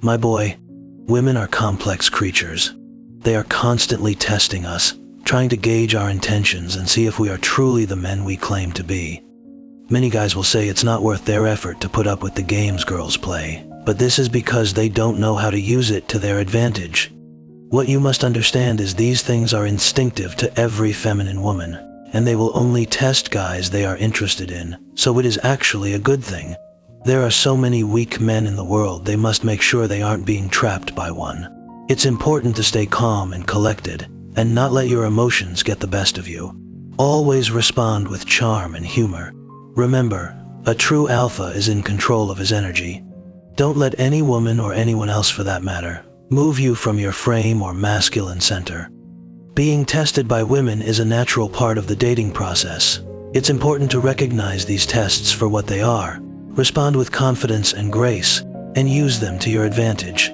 My boy, women are complex creatures. They are constantly testing us, trying to gauge our intentions and see if we are truly the men we claim to be. Many guys will say it's not worth their effort to put up with the games girls play, but this is because they don't know how to use it to their advantage. What you must understand is these things are instinctive to every feminine woman, and they will only test guys they are interested in, so it is actually a good thing. There are so many weak men in the world, they must make sure they aren't being trapped by one. It's important to stay calm and collected, and not let your emotions get the best of you. Always respond with charm and humor. Remember, a true alpha is in control of his energy. Don't let any woman, or anyone else for that matter, move you from your frame or masculine center. Being tested by women is a natural part of the dating process. It's important to recognize these tests for what they are, respond with confidence and grace, and use them to your advantage.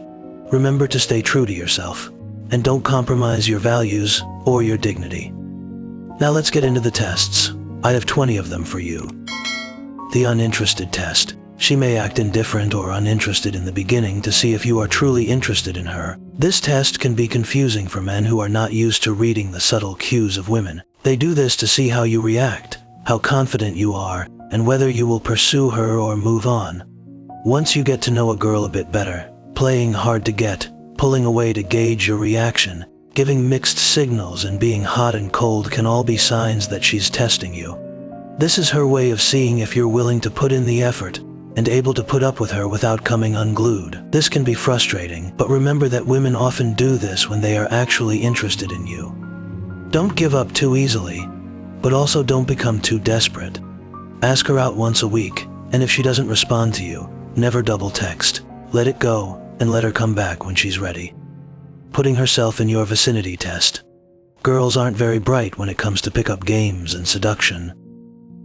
Remember to stay true to yourself, and don't compromise your values or your dignity. Now let's get into the tests. I have 20 of them for you. The uninterested test. She may act indifferent or uninterested in the beginning to see if you are truly interested in her. This test can be confusing for men who are not used to reading the subtle cues of women. They do this to see how you react, how confident you are, and whether you will pursue her or move on. Once you get to know a girl a bit better, playing hard to get, pulling away to gauge your reaction, giving mixed signals, and being hot and cold can all be signs that she's testing you. This is her way of seeing if you're willing to put in the effort and able to put up with her without coming unglued. This can be frustrating, but remember that women often do this when they are actually interested in you. Don't give up too easily, but also don't become too desperate. Ask her out once a week, and if she doesn't respond to you, never double text. Let it go, and let her come back when she's ready. Putting herself in your vicinity test. Girls aren't very bright when it comes to pickup games and seduction.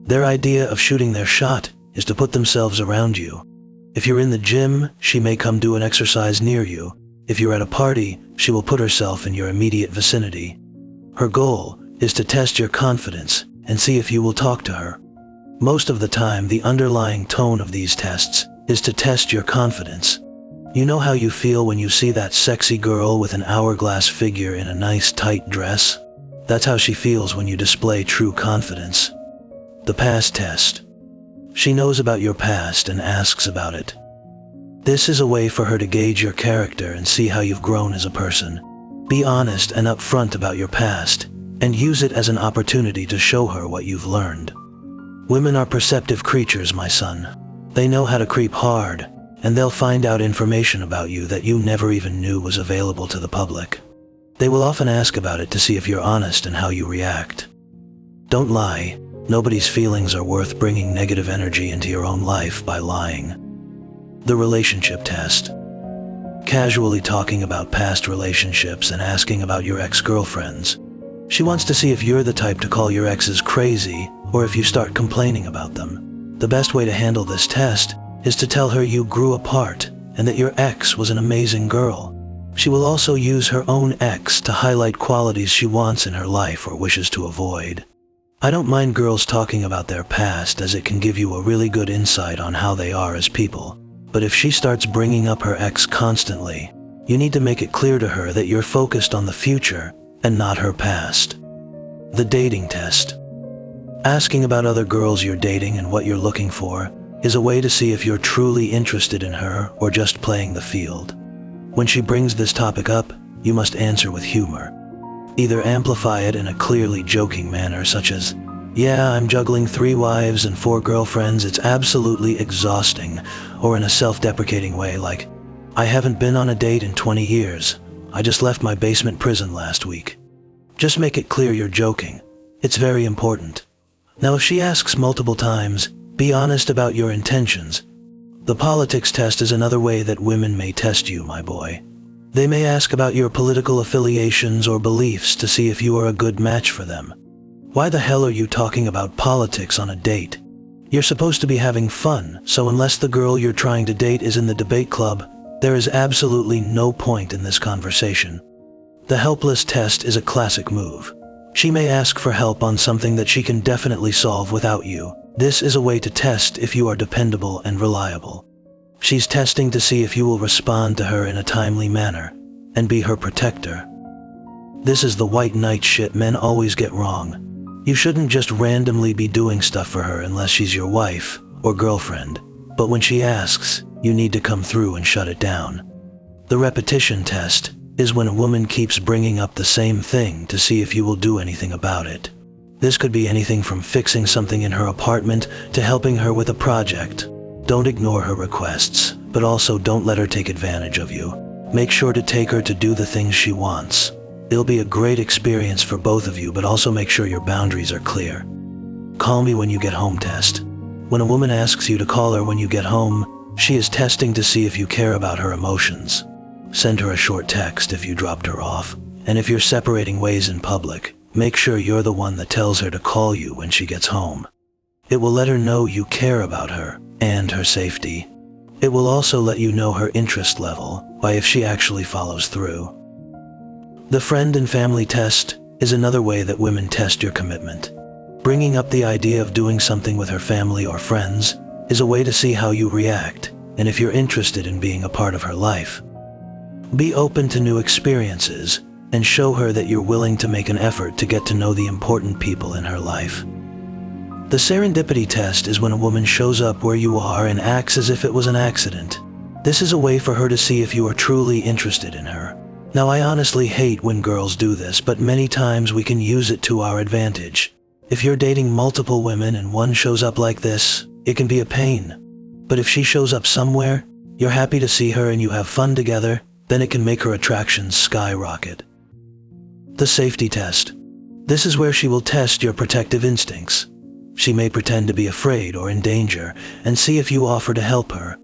Their idea of shooting their shot is to put themselves around you. If you're in the gym, she may come do an exercise near you. If you're at a party, she will put herself in your immediate vicinity. Her goal is to test your confidence and see if you will talk to her. Most of the time, the underlying tone of these tests is to test your confidence. You know how you feel when you see that sexy girl with an hourglass figure in a nice tight dress? That's how she feels when you display true confidence. The past test. She knows about your past and asks about it. This is a way for her to gauge your character and see how you've grown as a person. Be honest and upfront about your past, and use it as an opportunity to show her what you've learned. Women are perceptive creatures, my son. They know how to creep hard, and they'll find out information about you that you never even knew was available to the public. They will often ask about it to see if you're honest and how you react. Don't lie. Nobody's feelings are worth bringing negative energy into your own life by lying. The relationship test. Casually talking about past relationships and asking about your ex-girlfriends. She wants to see if you're the type to call your exes crazy or if you start complaining about them. The best way to handle this test is to tell her you grew apart and that your ex was an amazing girl. She will also use her own ex to highlight qualities she wants in her life or wishes to avoid. I don't mind girls talking about their past, as it can give you a really good insight on how they are as people. But if she starts bringing up her ex constantly, you need to make it clear to her that you're focused on the future and not her past. The dating test. Asking about other girls you're dating and what you're looking for is a way to see if you're truly interested in her or just playing the field. When she brings this topic up, you must answer with humor. Either amplify it in a clearly joking manner, such as, "Yeah, I'm juggling 3 wives and 4 girlfriends, it's absolutely exhausting," or in a self-deprecating way like, "I haven't been on a date in 20 years. I just left my basement prison last week." Just make it clear you're joking. It's very important. Now, if she asks multiple times, be honest about your intentions. The politics test is another way that women may test you, my boy. They may ask about your political affiliations or beliefs to see if you are a good match for them. Why the hell are you talking about politics on a date? You're supposed to be having fun, so unless the girl you're trying to date is in the debate club, there is absolutely no point in this conversation. The Helpless Test is a classic move. She may ask for help on something that she can definitely solve without you. This is a way to test if you are dependable and reliable. She's testing to see if you will respond to her in a timely manner and be her protector. This is the white knight shit men always get wrong. You shouldn't just randomly be doing stuff for her unless she's your wife or girlfriend, but when she asks, you need to come through and shut it down. The repetition test is when a woman keeps bringing up the same thing to see if you will do anything about it. This could be anything from fixing something in her apartment to helping her with a project. Don't ignore her requests, but also don't let her take advantage of you. Make sure to take her to do the things she wants. It'll be a great experience for both of you, but also make sure your boundaries are clear. Call me when you get home test. When a woman asks you to call her when you get home, she is testing to see if you care about her emotions. Send her a short text if you dropped her off, and if you're separating ways in public, make sure you're the one that tells her to call you when she gets home. It will let her know you care about her and her safety. It will also let you know her interest level by if she actually follows through. The friend and family test is another way that women test your commitment. Bringing up the idea of doing something with her family or friends is a way to see how you react and if you're interested in being a part of her life. Be open to new experiences and show her that you're willing to make an effort to get to know the important people in her life. The Serendipity Test is when a woman shows up where you are and acts as if it was an accident. This is a way for her to see if you are truly interested in her. Now, I honestly hate when girls do this, but many times we can use it to our advantage. If you're dating multiple women and one shows up like this, it can be a pain. But if she shows up somewhere, you're happy to see her and you have fun together, then it can make her attractions skyrocket. The safety test. This is where she will test your protective instincts. She may pretend to be afraid or in danger and see if you offer to help her.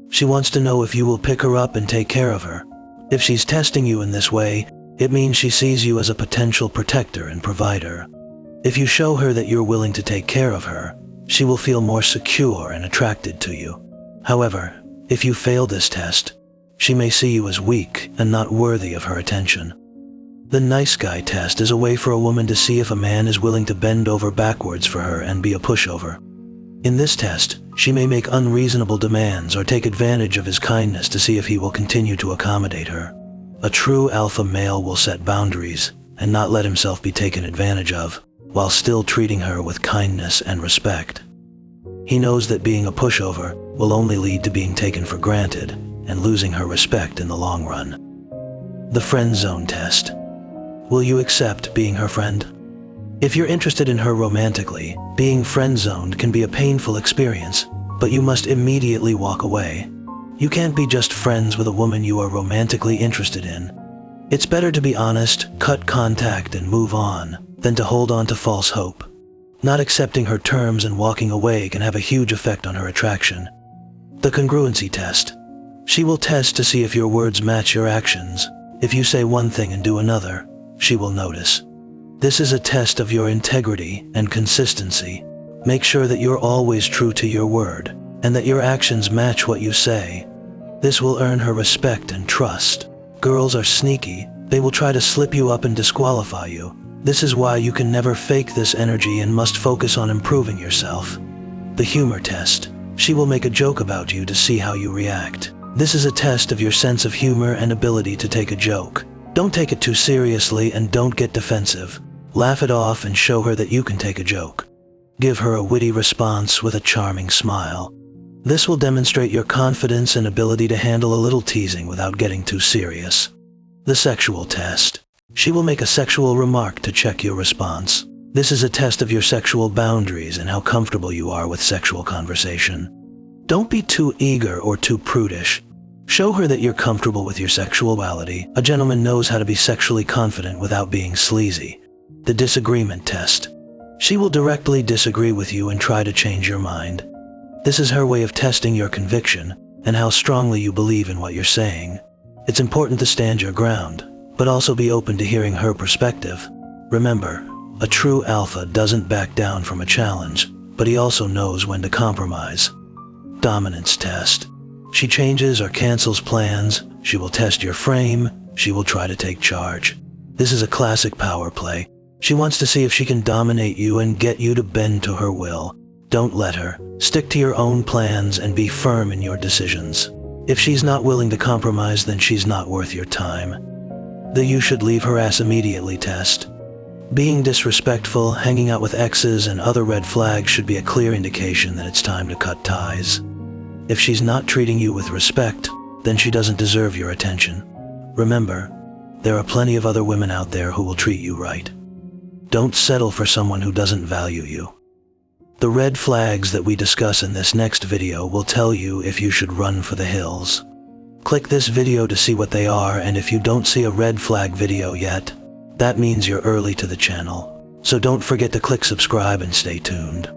She wants to know if you will pick her up and take care of her. If she's testing you in this way, it means she sees you as a potential protector and provider. If you show her that you're willing to take care of her, she will feel more secure and attracted to you. However, if you fail this test, she may see you as weak and not worthy of her attention. The nice guy test is a way for a woman to see if a man is willing to bend over backwards for her and be a pushover. In this test, she may make unreasonable demands or take advantage of his kindness to see if he will continue to accommodate her. A true alpha male will set boundaries and not let himself be taken advantage of, while still treating her with kindness and respect. He knows that being a pushover will only lead to being taken for granted and losing her respect in the long run. The Friendzone Test. Will you accept being her friend? If you're interested in her romantically, being friend-zoned can be a painful experience, but you must immediately walk away. You can't be just friends with a woman you are romantically interested in. It's better to be honest, cut contact and move on, than to hold on to false hope. Not accepting her terms and walking away can have a huge effect on her attraction. The Congruency Test. She will test to see if your words match your actions. If you say one thing and do another, she will notice. This is a test of your integrity and consistency. Make sure that you're always true to your word, and that your actions match what you say. This will earn her respect and trust. Girls are sneaky. They will try to slip you up and disqualify you. This is why you can never fake this energy and must focus on improving yourself. The Humour Test. She will make a joke about you to see how you react. This is a test of your sense of humor and ability to take a joke. Don't take it too seriously and don't get defensive. Laugh it off and show her that you can take a joke. Give her a witty response with a charming smile. This will demonstrate your confidence and ability to handle a little teasing without getting too serious. The Sexual Test. She will make a sexual remark to check your response. This is a test of your sexual boundaries and how comfortable you are with sexual conversation. Don't be too eager or too prudish. Show her that you're comfortable with your sexuality. A gentleman knows how to be sexually confident without being sleazy. The Disagreement Test. She will directly disagree with you and try to change your mind. This is her way of testing your conviction and how strongly you believe in what you're saying. It's important to stand your ground, but also be open to hearing her perspective. Remember, a true alpha doesn't back down from a challenge, but he also knows when to compromise. Dominance Test. She changes or cancels plans. She will test your frame. She will try to take charge. This is a classic power play. She wants to see if she can dominate you and get you to bend to her will. Don't let her. Stick to your own plans and be firm in your decisions. If she's not willing to compromise, then she's not worth your time. The "you should leave her ass immediately" test. Being disrespectful, hanging out with exes, and other red flags should be a clear indication that it's time to cut ties. If she's not treating you with respect, then she doesn't deserve your attention. Remember, there are plenty of other women out there who will treat you right. Don't settle for someone who doesn't value you. The red flags that we discuss in this next video will tell you if you should run for the hills. Click this video to see what they are, and if you don't see a red flag video yet, that means you're early to the channel. So don't forget to click subscribe and stay tuned.